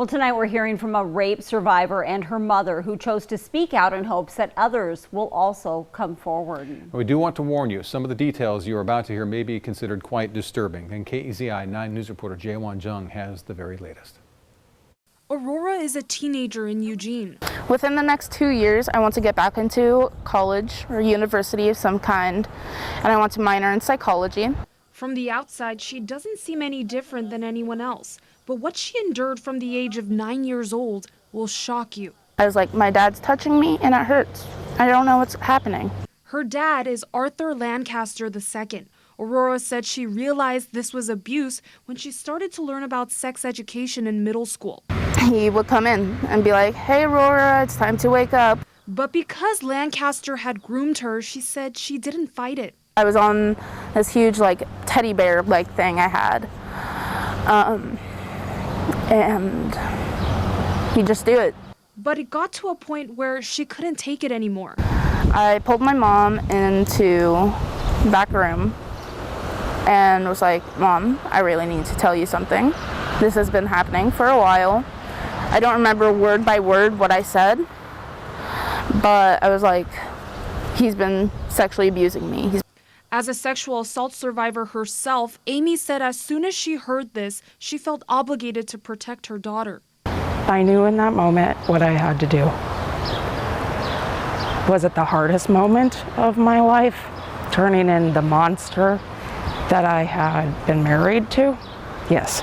Well, tonight we're hearing from a rape survivor and her mother who chose to speak out in hopes that others will also come forward. We do want to warn you, some of the details you are about to hear may be considered quite disturbing. And KEZI 9 News reporter Jaewon Jung has the very latest. Aurora is a teenager in Eugene. Within the next 2 years, I want to get back into college or university of some kind, and I want to minor in psychology. From the outside, she doesn't seem any different than anyone else. But what she endured from the age of 9 years old will shock you. I was like, my dad's touching me and it hurts. I don't know what's happening. Her dad is Arthur Lancaster II. Aurora said she realized this was abuse when she started to learn about sex education in middle school. He would come in and be like, hey, Aurora, it's time to wake up. But because Lancaster had groomed her, she said she didn't fight it. I was on this huge teddy bear thing I had. And he'd just do it. But it got to a point where she couldn't take it anymore. I pulled my mom into the back room and was like, Mom, I really need to tell you something. This has been happening for a while. I don't remember word by word what I said, but I was like, he's been sexually abusing me. As a sexual assault survivor herself, Amy said as soon as she heard this, she felt obligated to protect her daughter. I knew in that moment what I had to do. Was it the hardest moment of my life, turning in the monster that I had been married to? Yes.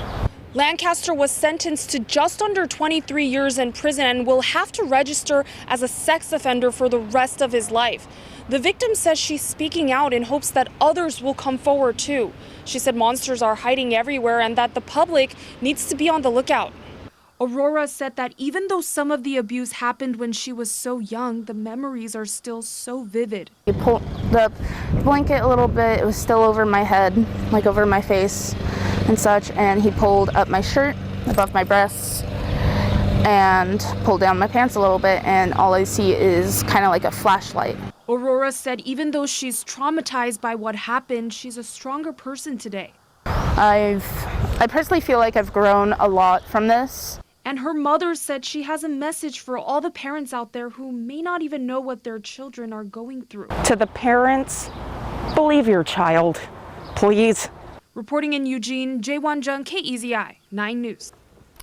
Lancaster was sentenced to just under 23 years in prison and will have to register as a sex offender for the rest of his life. The victim says she's speaking out in hopes that others will come forward too. She said monsters are hiding everywhere and that the public needs to be on the lookout. Aurora said that even though some of the abuse happened when she was so young, the memories are still so vivid. He pulled the blanket a little bit, it was still over my head, over my face and such, and he pulled up my shirt above my breasts and pulled down my pants a little bit, and all I see is kind of like a flashlight. Aurora said even though she's traumatized by what happened, she's a stronger person today. I personally feel like I've grown a lot from this. And her mother said she has a message for all the parents out there who may not even know what their children are going through. To the parents, believe your child, please. Reporting in Eugene, Jaewon Jung, KEZI 9 News.